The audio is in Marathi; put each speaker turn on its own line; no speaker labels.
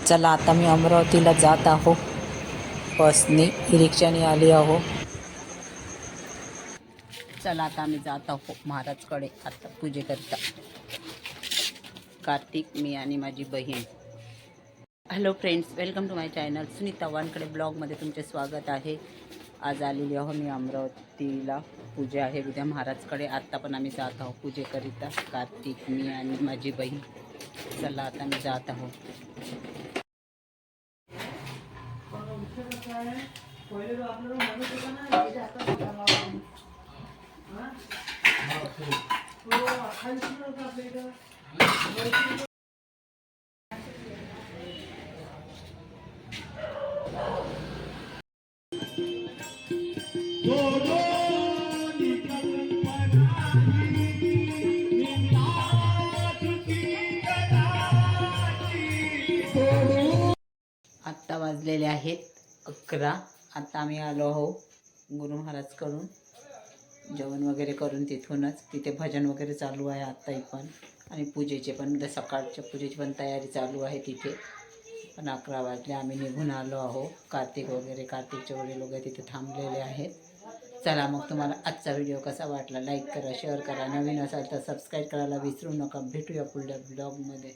चला आता मी अमरावतीला जात आहो बसने, रिक्षाने आली आहो. चला आता आम्ही जात आहो महाराजकडे आता पूजेकरिता. कार्तिक, मी आणि माझी बहीण. Hello friends, welcome to my channel Sunita Wankhade ब्लॉगमध्ये तुमचे स्वागत आहे. आज आलेली आहो मी अमरावतीला. पूजा आहे उद्या महाराजकडे. आत्ता पण आम्ही जात आहोत पूजेकरिता. कार्तिक, मी आणि माझी बहीण. चला आता मी जात आहो. आत्ता वाजलेले आहेत 11. आता आम्ही आलो आहो गुरु महाराजकडून. जेवण वगैरे करून तिथे भजन वगैरे चालू आहे आत्ताही पण. आणि पूजेचे पण उद्या सकाळच्या पूजेची पण तयारी चालू आहे तिथे. पण 11 वाजले, आम्ही निघून आलो आहो. कार्तिकचे वडील वगैरे तिथे थांबलेले आहेत. चला मग तुम्हाला आजचा व्हिडिओ कसा वाटला लाईक करा, शेअर करा. नवीन असाल तर सबस्क्राईब करायला विसरू नका. भेटूया पुढल्या ब्लॉगमध्ये.